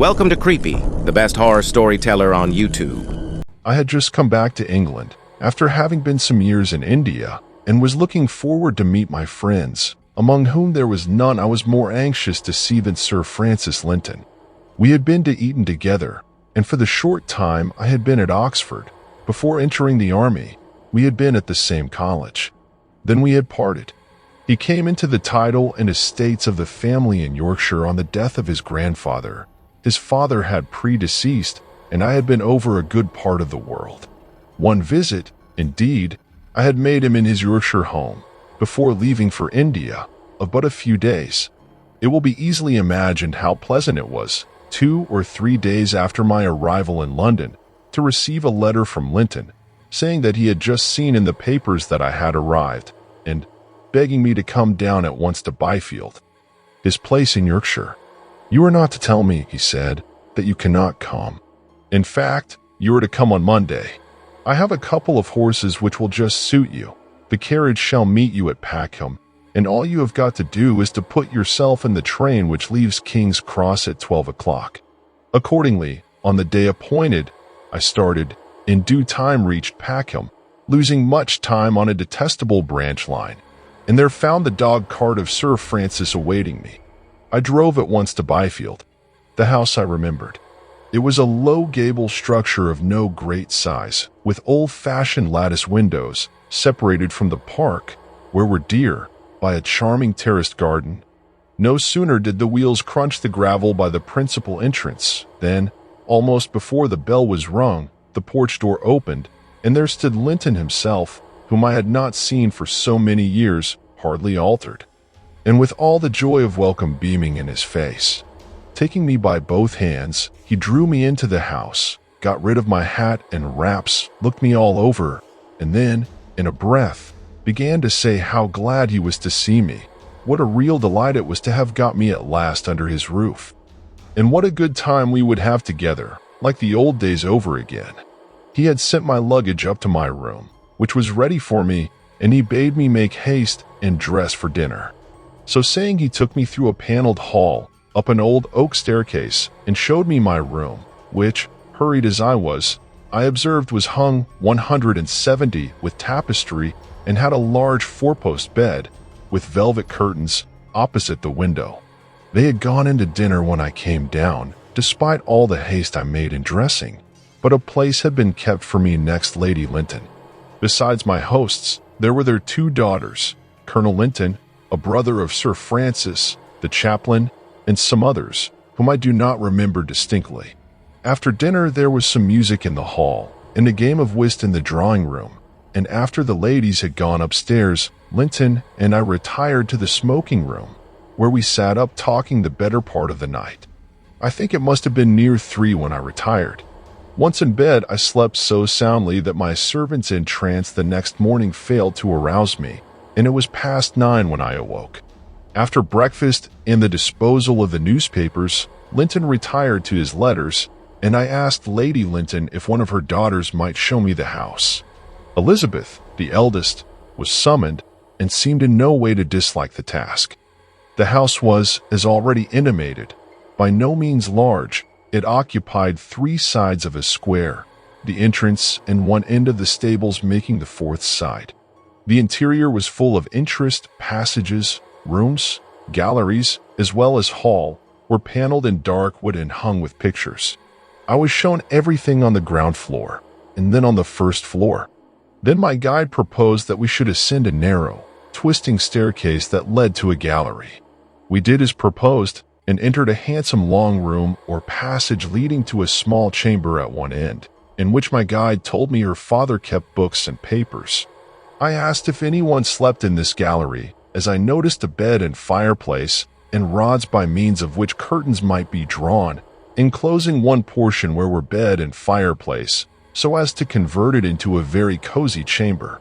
Welcome to Creepy, the best horror storyteller on YouTube. I had just come back to England after having been some years in India and was looking forward to meet my friends, among whom there was none I was more anxious to see than Sir Francis Lynton. We had been to Eton together, and for the short time I had been at Oxford, before entering the army, we had been at the same college. Then we had parted. He came into the title and estates of the family in Yorkshire on the death of his grandfather. His father had predeceased, and I had been over a good part of the world. One visit, indeed, I had made him in his Yorkshire home, before leaving for India, of but a few days. It will be easily imagined how pleasant it was, 2 or 3 days after my arrival in London, to receive a letter from Lynton, saying that he had just seen in the papers that I had arrived, and begging me to come down at once to Byfield, his place in Yorkshire. "You are not to tell me," he said, "that you cannot come. In fact, you are to come on Monday. I have a couple of horses which will just suit you. The carriage shall meet you at Packham, and all you have got to do is to put yourself in the train which leaves King's Cross at 12 o'clock. Accordingly, on the day appointed, I started, in due time reached Packham, losing much time on a detestable branch line, and there found the dog cart of Sir Francis awaiting me. I drove at once to Byfield. The house I remembered. It was a low gable structure of no great size, with old-fashioned lattice windows, separated from the park, where were deer, by a charming terraced garden. No sooner did the wheels crunch the gravel by the principal entrance than, almost before the bell was rung, the porch door opened, and there stood Lynton himself, whom I had not seen for so many years, hardly altered, and with all the joy of welcome beaming in his face. Taking me by both hands, he drew me into the house, got rid of my hat and wraps, looked me all over, and then, in a breath, began to say how glad he was to see me, what a real delight it was to have got me at last under his roof, and what a good time we would have together, like the old days over again. He had sent my luggage up to my room, which was ready for me, and he bade me make haste and dress for dinner. So saying, he took me through a paneled hall, up an old oak staircase, and showed me my room, which, hurried as I was, I observed was hung 170 with tapestry and had a large 4-post bed, with velvet curtains, opposite the window. They had gone into dinner when I came down, despite all the haste I made in dressing, but a place had been kept for me next Lady Lynton. Besides my hosts, there were their 2 daughters, Colonel Lynton, a brother of Sir Francis, the chaplain, and some others, whom I do not remember distinctly. After dinner there was some music in the hall, and a game of whist in the drawing room, and after the ladies had gone upstairs, Lynton and I retired to the smoking room, where we sat up talking the better part of the night. I think it must have been near 3 when I retired. Once in bed, I slept so soundly that my servants in trance the next morning failed to arouse me, and it was past 9 when I awoke. After breakfast and the disposal of the newspapers, Lynton retired to his letters, and I asked Lady Lynton if one of her daughters might show me the house. Elizabeth, the eldest, was summoned, and seemed in no way to dislike the task. The house was, as already intimated, by no means large. It occupied 3 sides of a square, the entrance and one end of the stables making the 4th side. The interior was full of interest. Passages, rooms, galleries, as well as hall, were paneled in dark wood and hung with pictures. I was shown everything on the ground floor, and then on the 1st floor. Then my guide proposed that we should ascend a narrow, twisting staircase that led to a gallery. We did as proposed, and entered a handsome long room or passage leading to a small chamber at one end, in which my guide told me her father kept books and papers. I asked if anyone slept in this gallery, as I noticed a bed and fireplace, and rods by means of which curtains might be drawn, enclosing one portion where were bed and fireplace, so as to convert it into a very cozy chamber.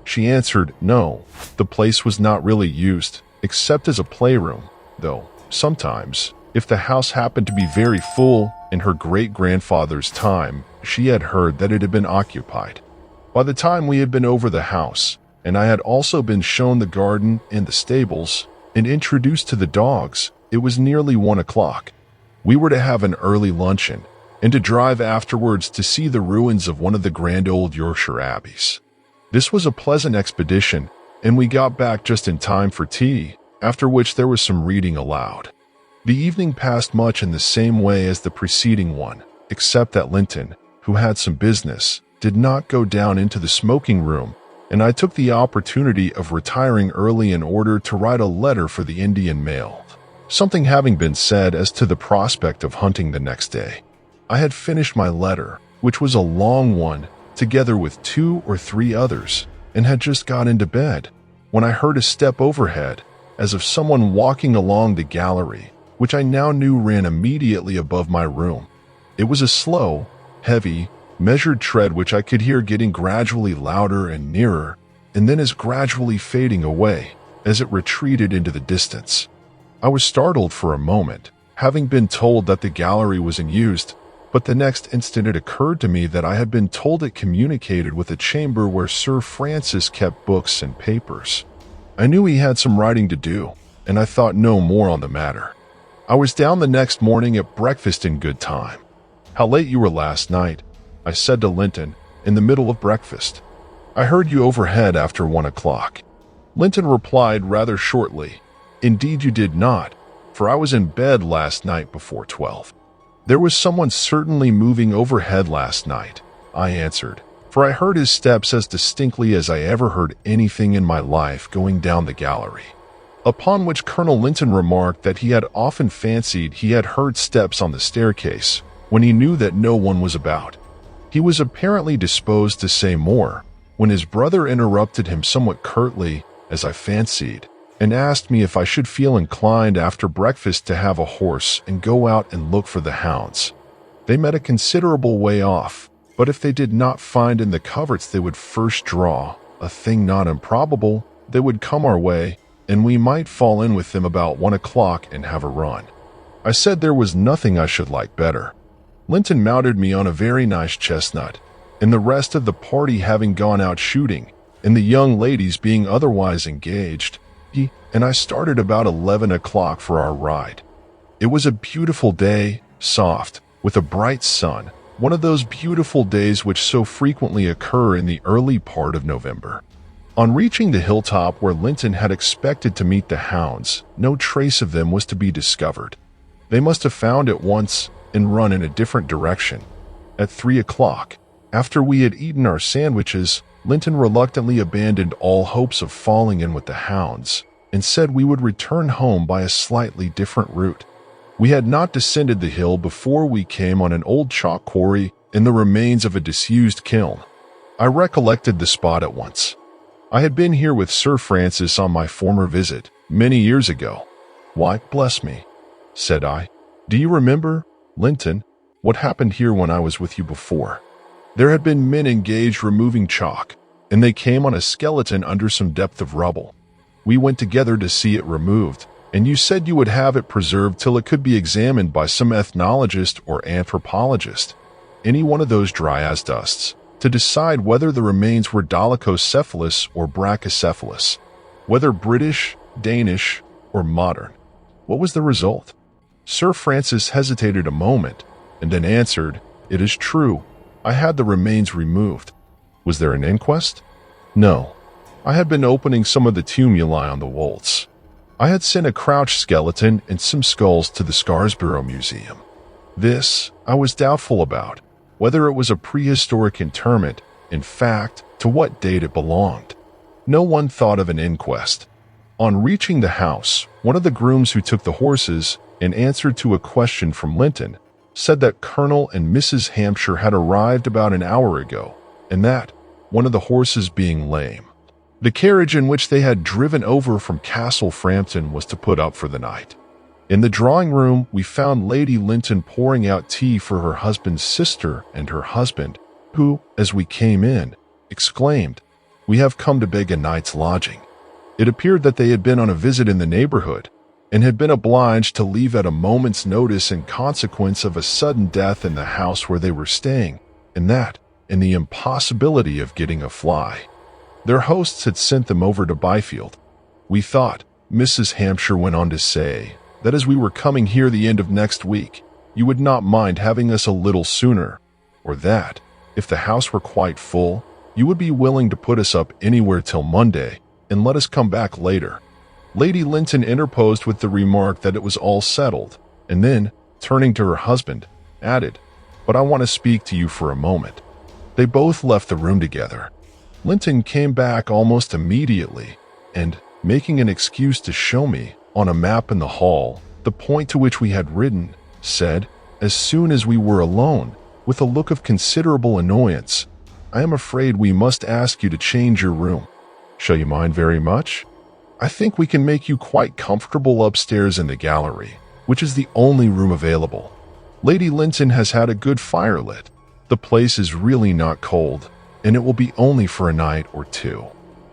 She answered, no, the place was not really used, except as a playroom, though sometimes, if the house happened to be very full, in her great-grandfather's time, she had heard that it had been occupied. By the time we had been over the house, and I had also been shown the garden and the stables, and introduced to the dogs, it was nearly 1 o'clock. We were to have an early luncheon and to drive afterwards to see the ruins of one of the grand old Yorkshire abbeys. This was a pleasant expedition, and we got back just in time for tea, after which there was some reading aloud. The evening passed much in the same way as the preceding one, except that Lynton, who had some business, did not go down into the smoking room, and I took the opportunity of retiring early in order to write a letter for the Indian mail. Something having been said as to the prospect of hunting the next day, I had finished my letter, which was a long one, together with 2 or 3 others, and had just got into bed, when I heard a step overhead, as of someone walking along the gallery, which I now knew ran immediately above my room. It was a slow, heavy, measured tread which I could hear getting gradually louder and nearer, and then is gradually fading away as it retreated into the distance. I was startled for a moment, having been told that the gallery was unused, but the next instant it occurred to me that I had been told it communicated with a chamber where Sir Francis kept books and papers. I knew he had some writing to do, and I thought no more on the matter. I was down the next morning at breakfast in good time. "How late you were last night," I said to Lynton in the middle of breakfast. "I heard you overhead after 1 o'clock." Lynton replied rather shortly, "Indeed you did not, for I was in bed last night before 12. "There was someone certainly moving overhead last night," I answered, for I heard his steps as distinctly as I ever heard anything in my life going down the gallery. Upon which Colonel Lynton remarked that he had often fancied he had heard steps on the staircase when he knew that no one was about. He was apparently disposed to say more, when his brother interrupted him somewhat curtly, as I fancied, and asked me if I should feel inclined after breakfast to have a horse and go out and look for the hounds. They met a considerable way off, but if they did not find in the coverts they would first draw, a thing not improbable, they would come our way, and we might fall in with them about 1 o'clock and have a run. I said there was nothing I should like better. Lynton mounted me on a very nice chestnut, and the rest of the party having gone out shooting, and the young ladies being otherwise engaged, he and I started about 11 o'clock for our ride. It was a beautiful day, soft, with a bright sun, one of those beautiful days which so frequently occur in the early part of November. On reaching the hilltop where Lynton had expected to meet the hounds, no trace of them was to be discovered. They must have found it once and run in a different direction. At 3 o'clock, after we had eaten our sandwiches, Lynton reluctantly abandoned all hopes of falling in with the hounds, and said we would return home by a slightly different route. We had not descended the hill before we came on an old chalk quarry and the remains of a disused kiln. I recollected the spot at once. I had been here with Sir Francis on my former visit, many years ago. "Why, bless me," said I, "do you remember, Lynton, what happened here when I was with you before?" There had been men engaged removing chalk, and they came on a skeleton under some depth of rubble. We went together to see it removed, and you said you would have it preserved till it could be examined by some ethnologist or anthropologist, any one of those dryas dusts, to decide whether the remains were dolichocephalous or brachycephalous, whether British, Danish, or modern. What was the result? Sir Francis hesitated a moment, and then answered, "It is true. I had the remains removed." "Was there an inquest?" "No. I had been opening some of the tumuli on the Wolds. I had sent a crouched skeleton and some skulls to the Scarisborough Museum. This I was doubtful about, whether it was a prehistoric interment, in fact, to what date it belonged. No one thought of an inquest. On reaching the house, one of the grooms who took the horses, in answer to a question from Lynton, said that Colonel and Mrs. Hampshire had arrived about an hour ago, and that, one of the horses being lame, the carriage in which they had driven over from Castle Frampton was to put up for the night. In the drawing room, we found Lady Lynton pouring out tea for her husband's sister and her husband, who, as we came in, exclaimed, "We have come to beg a night's lodging." It appeared that they had been on a visit in the neighborhood, and had been obliged to leave at a moment's notice in consequence of a sudden death in the house where they were staying, and that, in the impossibility of getting a fly. Their hosts had sent them over to Byfield. We thought, Mrs. Hampshire went on to say, that as we were coming here the end of next week, you would not mind having us a little sooner, or that, if the house were quite full, you would be willing to put us up anywhere till Monday and let us come back later." Lady Lynton interposed with the remark that it was all settled, and then, turning to her husband, added, "But I want to speak to you for a moment." They both left the room together. Lynton came back almost immediately, and, making an excuse to show me, on a map in the hall, the point to which we had ridden, said, as soon as we were alone, with a look of considerable annoyance, "I am afraid we must ask you to change your room. Shall you mind very much? I think we can make you quite comfortable upstairs in the gallery, which is the only room available. Lady Lynton has had a good fire lit. The place is really not cold, and it will be only for a night or two.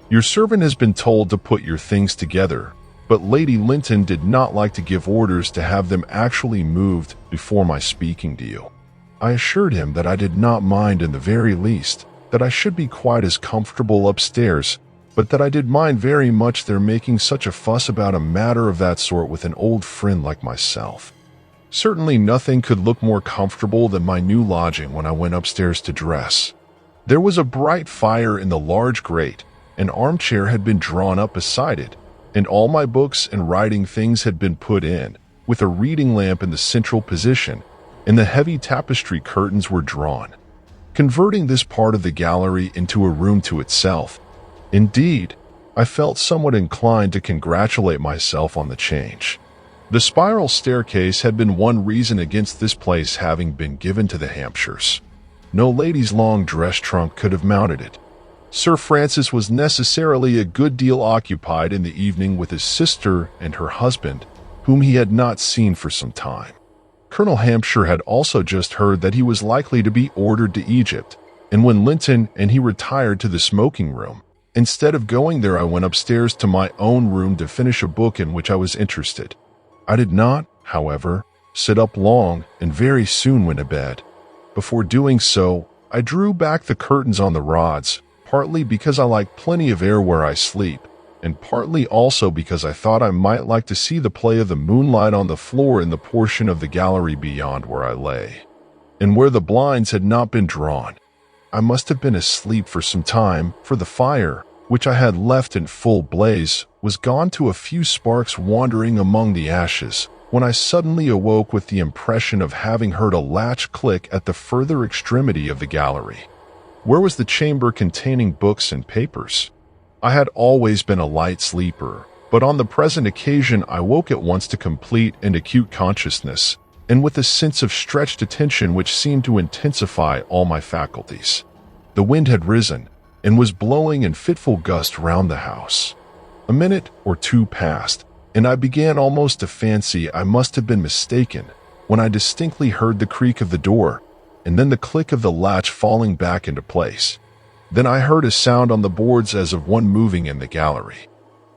Your servant has been told to put your things together, but Lady Lynton did not like to give orders to have them actually moved before my speaking to you. I assured him that I did not mind in the very least, that I should be quite as comfortable upstairs, but that I did mind very much their making such a fuss about a matter of that sort with an old friend like myself. Certainly nothing could look more comfortable than my new lodging when I went upstairs to dress. There was a bright fire in the large grate, an armchair had been drawn up beside it, and all my books and writing things had been put in, with a reading lamp in the central position, and the heavy tapestry curtains were drawn, converting this part of the gallery into a room to itself. Indeed, I felt somewhat inclined to congratulate myself on the change. The spiral staircase had been one reason against this place having been given to the Hampshires. No lady's long dress trunk could have mounted it. Sir Francis was necessarily a good deal occupied in the evening with his sister and her husband, whom he had not seen for some time. Colonel Hampshire had also just heard that he was likely to be ordered to Egypt, and when Lynton and he retired to the smoking room, instead of going there I went upstairs to my own room to finish a book in which I was interested. I did not, however, sit up long and very soon went to bed. Before doing so, I drew back the curtains on the rods, partly because I like plenty of air where I sleep, and partly also because I thought I might like to see the play of the moonlight on the floor in the portion of the gallery beyond where I lay, and where the blinds had not been drawn. I must have been asleep for some time, for the fire, which I had left in full blaze, was gone to a few sparks wandering among the ashes, when I suddenly awoke with the impression of having heard a latch click at the further extremity of the gallery. Where was the chamber containing books and papers? I had always been a light sleeper, but on the present occasion I woke at once to complete and acute consciousness, and with a sense of stretched attention which seemed to intensify all my faculties. The wind had risen, and was blowing in fitful gusts round the house. A minute or two passed, and I began almost to fancy I must have been mistaken, when I distinctly heard the creak of the door, and then the click of the latch falling back into place. Then I heard a sound on the boards as of one moving in the gallery.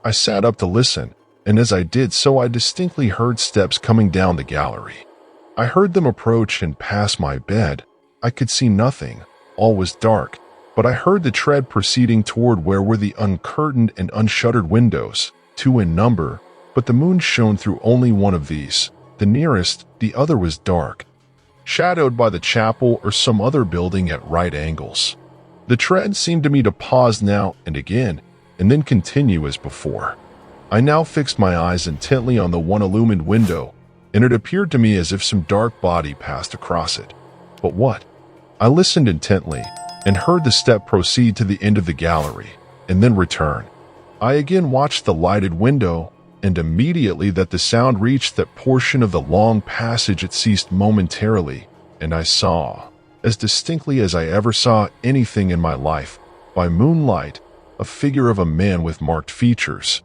I sat up to listen, and as I did so I distinctly heard steps coming down the gallery. I heard them approach and pass my bed. I could see nothing, all was dark, but I heard the tread proceeding toward where were the uncurtained and unshuttered windows, 2 in number, but the moon shone through only one of these. The nearest, the other was dark, shadowed by the chapel or some other building at right angles. The tread seemed to me to pause now and again, and then continue as before. I now fixed my eyes intently on the one illumined window, and it appeared to me as if some dark body passed across it. But what? I listened intently, and heard the step proceed to the end of the gallery, and then return. I again watched the lighted window, and immediately that the sound reached that portion of the long passage it ceased momentarily, and I saw, as distinctly as I ever saw anything in my life, by moonlight, a figure of a man with marked features,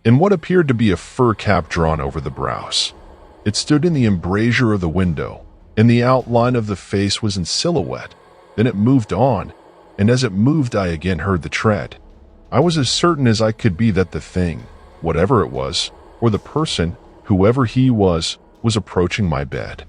in what appeared to be a fur cap drawn over the brows. It stood in the embrasure of the window, and the outline of the face was in silhouette. Then it moved on, and as it moved I again heard the tread. I was as certain as I could be that the thing, whatever it was, or the person, whoever he was approaching my bed.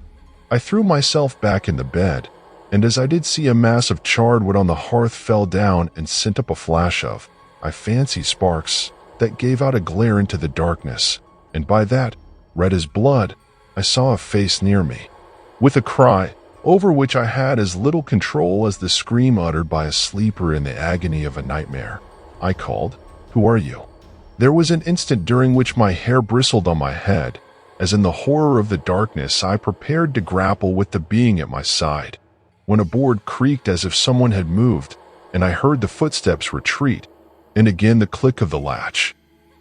I threw myself back in the bed, and as I did see a mass of charred wood on the hearth fell down and sent up a flash of, I fancy, sparks that gave out a glare into the darkness, and by that, red as blood, I saw a face near me. with a cry, over which I had as little control as the scream uttered by a sleeper in the agony of a nightmare. I called, "Who are you?" There was an instant during which my hair bristled on my head, as in the horror of the darkness I prepared to grapple with the being at my side, when a board creaked as if someone had moved, and I heard the footsteps retreat, and again the click of the latch.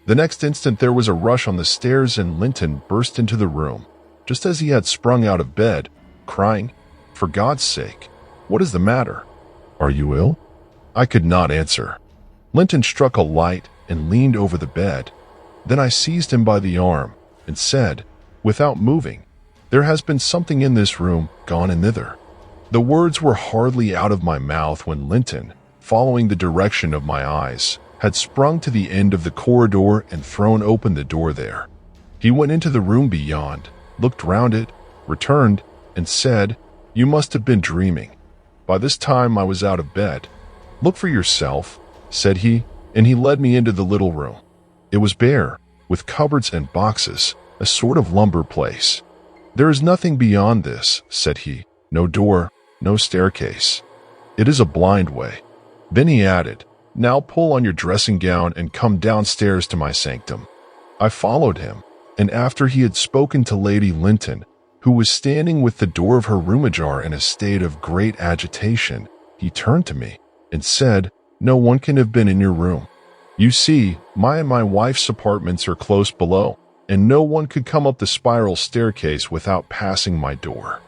The next instant there was a rush on the stairs and Lynton burst into the room, just as he had sprung out of bed, crying, "For God's sake, what is the matter? Are you ill?" I could not answer. Lynton struck a light and leaned over the bed. Then I seized him by the arm and said, without moving, "There has been something in this room gone in thither." The words were hardly out of my mouth when Lynton, following the direction of my eyes, had sprung to the end of the corridor and thrown open the door there. He went into the room beyond, looked round it, returned, and said, "You must have been dreaming." By this time I was out of bed. "Look for yourself," said he, and he led me into the little room. It was bare, with cupboards and boxes, a sort of lumber place. "There is nothing beyond this," said he. "No door, no staircase. It is a blind way." Then he added, "Now pull on your dressing gown and come downstairs to my sanctum." I followed him, and after he had spoken to Lady Lynton, who was standing with the door of her room ajar in a state of great agitation, he turned to me and said, "No one can have been in your room. You see, my and my wife's apartments are close below, and no one could come up the spiral staircase without passing my door.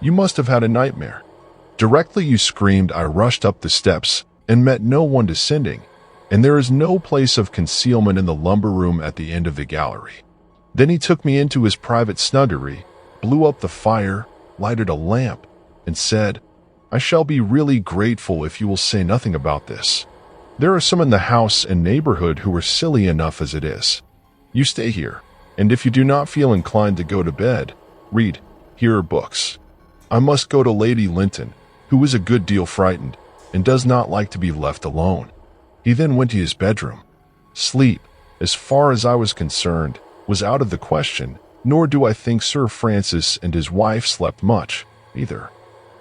You must have had a nightmare." Directly you screamed, I rushed up the steps and met no one descending, and there is no place of concealment in the lumber room at the end of the gallery. Then he took me into his private snuggery, blew up the fire, lighted a lamp, and said, "I shall be really grateful if you will say nothing about this. There are some in the house and neighborhood who are silly enough as it is. You stay here, and if you do not feel inclined to go to bed, read. Here are books. I must go to Lady Lynton, who is a good deal frightened, and does not like to be left alone." He then went to his bedroom. Sleep, as far as I was concerned, was out of the question, nor do I think Sir Francis and his wife slept much, either.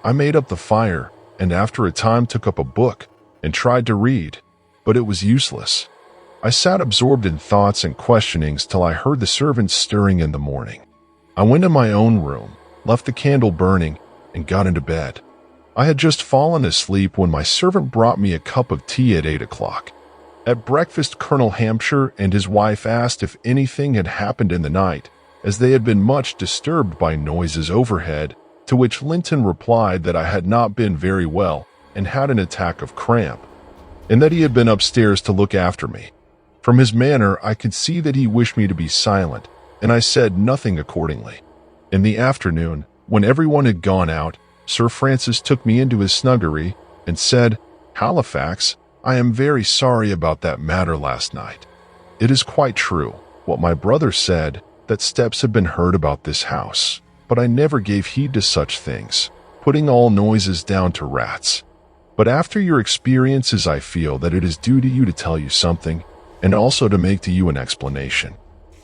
I made up the fire, and after a time took up a book, and tried to read, but it was useless. I sat absorbed in thoughts and questionings till I heard the servants stirring in the morning. I went to my own room, left the candle burning, and got into bed. I had just fallen asleep when my servant brought me a cup of tea at 8 o'clock. At breakfast, Colonel Hampshire and his wife asked if anything had happened in the night, as they had been much disturbed by noises overhead, to which Lynton replied that I had not been very well and had an attack of cramp, and that he had been upstairs to look after me. From his manner, I could see that he wished me to be silent, and I said nothing accordingly. In the afternoon, when everyone had gone out, Sir Francis took me into his snuggery and said, "Halifax, I am very sorry about that matter last night. It is quite true, what my brother said, that steps had been heard about this house, but I never gave heed to such things, putting all noises down to rats. But after your experiences, I feel that it is due to you to tell you something, and also to make to you an explanation.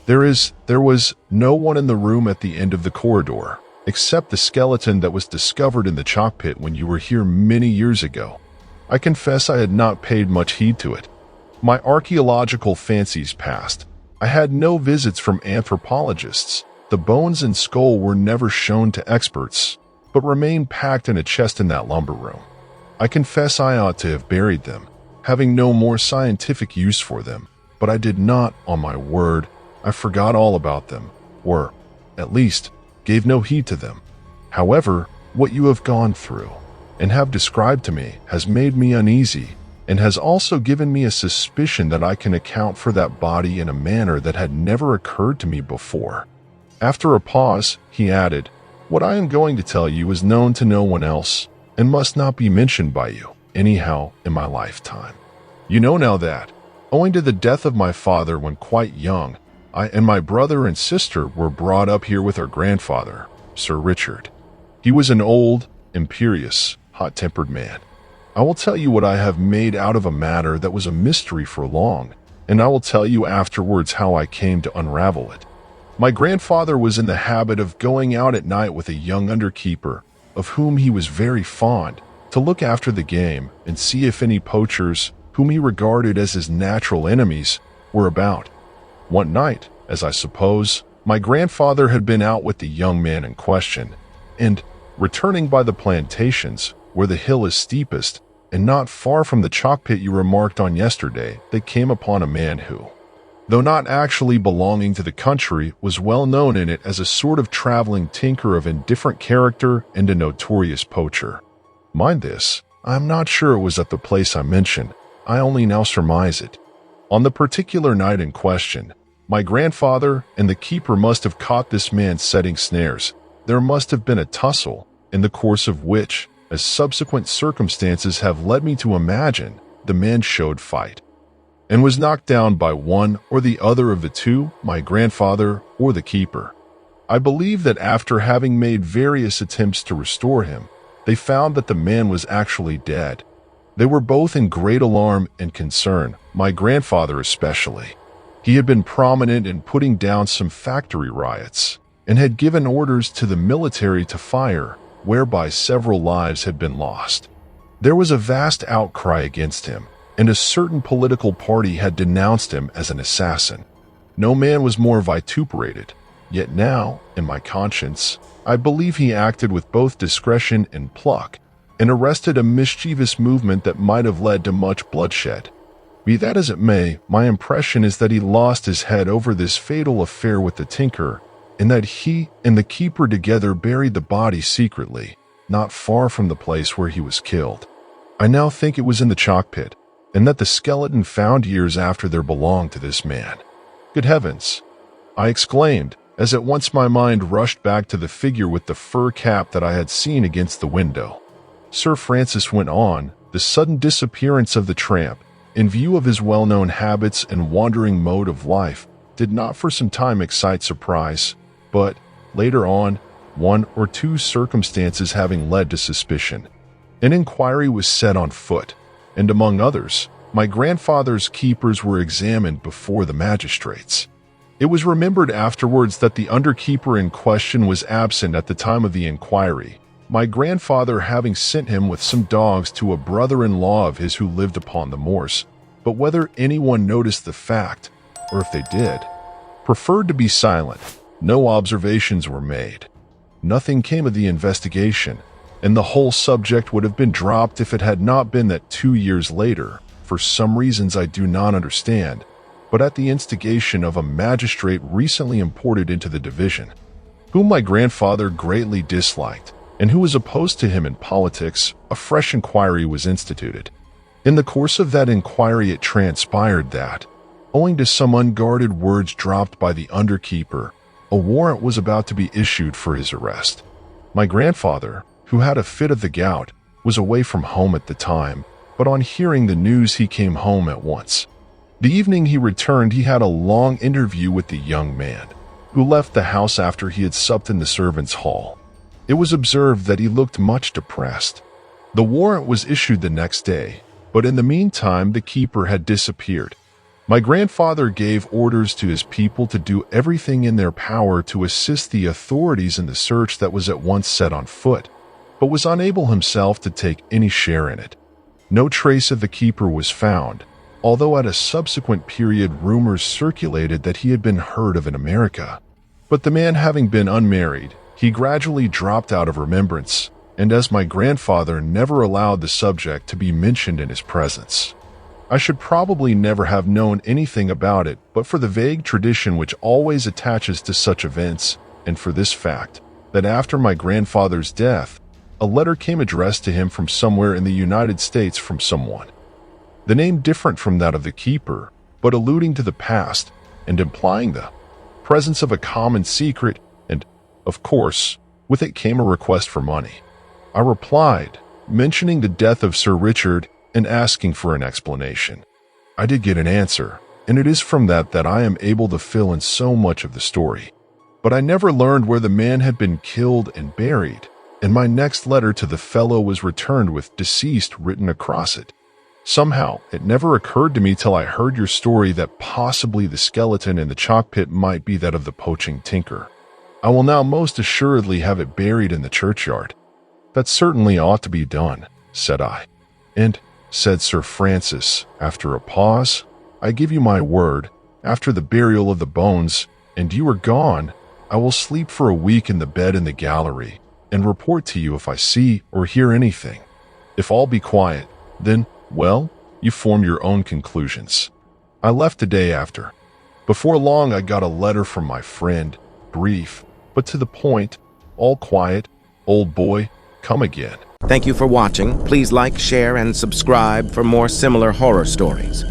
There was no one in the room at the end of the corridor, except the skeleton that was discovered in the chalk pit when you were here many years ago. I confess I had not paid much heed to it. My archaeological fancies passed. I had no visits from anthropologists. The bones and skull were never shown to experts, but remained packed in a chest in that lumber room. I confess I ought to have buried them, having no more scientific use for them, but I did not, on my word. I forgot all about them, or, at least, gave no heed to them. However, what you have gone through, and have described to me, has made me uneasy, and has also given me a suspicion that I can account for that body in a manner that had never occurred to me before." After a pause, he added, "What I am going to tell you is known to no one else, and must not be mentioned by you, anyhow, in my lifetime. You know now that, owing to the death of my father when quite young, I and my brother and sister were brought up here with our grandfather, Sir Richard. He was an old, imperious, hot-tempered man. I will tell you what I have made out of a matter that was a mystery for long, and I will tell you afterwards how I came to unravel it. My grandfather was in the habit of going out at night with a young underkeeper, of whom he was very fond, to look after the game and see if any poachers, whom he regarded as his natural enemies, were about. One night, as I suppose, my grandfather had been out with the young man in question, and, returning by the plantations, where the hill is steepest, and not far from the chalk pit you remarked on yesterday, they came upon a man who, though not actually belonging to the country, was well known in it as a sort of traveling tinker of indifferent character and a notorious poacher. Mind this, I am not sure it was at the place I mentioned. I only now surmise it. On the particular night in question, my grandfather and the keeper must have caught this man setting snares. There must have been a tussle, in the course of which, as subsequent circumstances have led me to imagine, the man showed fight, and was knocked down by one or the other of the two, my grandfather or the keeper. I believe that after having made various attempts to restore him, they found that the man was actually dead. They were both in great alarm and concern, my grandfather especially. He had been prominent in putting down some factory riots, and had given orders to the military to fire, whereby several lives had been lost. There was a vast outcry against him, and a certain political party had denounced him as an assassin. No man was more vituperated, yet now, in my conscience, I believe he acted with both discretion and pluck, and arrested a mischievous movement that might have led to much bloodshed. Be that as it may, my impression is that he lost his head over this fatal affair with the tinker, and that he and the keeper together buried the body secretly, not far from the place where he was killed. I now think it was in the chalk pit, and that the skeleton found years after there belonged to this man. Good heavens! I exclaimed, as at once my mind rushed back to the figure with the fur cap that I had seen against the window. Sir Francis went on. The sudden disappearance of the tramp, in view of his well-known habits and wandering mode of life, did not for some time excite surprise, but, later on, one or two circumstances having led to suspicion, an inquiry was set on foot, and among others, my grandfather's keepers were examined before the magistrates. It was remembered afterwards that the underkeeper in question was absent at the time of the inquiry, my grandfather having sent him with some dogs to a brother-in-law of his who lived upon the moors, but whether anyone noticed the fact, or if they did, preferred to be silent. No observations were made. Nothing came of the investigation, and the whole subject would have been dropped if it had not been that 2 years later, for some reasons I do not understand, but at the instigation of a magistrate recently imported into the division, whom my grandfather greatly disliked, and who was opposed to him in politics, a fresh inquiry was instituted. In the course of that inquiry it transpired that, owing to some unguarded words dropped by the underkeeper, a warrant was about to be issued for his arrest. My grandfather, who had a fit of the gout, was away from home at the time, but on hearing the news he came home at once. The evening he returned he had a long interview with the young man, who left the house after he had supped in the servants' hall. It was observed that he looked much depressed. The warrant was issued the next day, but in the meantime the keeper had disappeared. My grandfather gave orders to his people to do everything in their power to assist the authorities in the search that was at once set on foot, but was unable himself to take any share in it. No trace of the keeper was found, although at a subsequent period rumors circulated that he had been heard of in America. But the man having been unmarried, he gradually dropped out of remembrance, and as my grandfather never allowed the subject to be mentioned in his presence, I should probably never have known anything about it but for the vague tradition which always attaches to such events, and for this fact, that after my grandfather's death, a letter came addressed to him from somewhere in the United States from someone. The name different from that of the keeper, but alluding to the past and implying the presence of a common secret, and, of course, with it came a request for money. I replied, mentioning the death of Sir Richard and asking for an explanation. I did get an answer, and it is from that I am able to fill in so much of the story. But I never learned where the man had been killed and buried, and my next letter to the fellow was returned with deceased written across it. Somehow, it never occurred to me till I heard your story that possibly the skeleton in the chalk pit might be that of the poaching tinker. I will now most assuredly have it buried in the churchyard." "That certainly ought to be done," said I. "And," said Sir Francis, after a pause, "I give you my word, after the burial of the bones, and you are gone, I will sleep for a week in the bed in the gallery, and report to you if I see or hear anything. If all be quiet, then, well, you form your own conclusions." I left the day after. Before long I got a letter from my friend, brief, but to the point, all quiet. "Old boy, come again." Thank you for watching. Please like, share, and subscribe for more similar horror stories.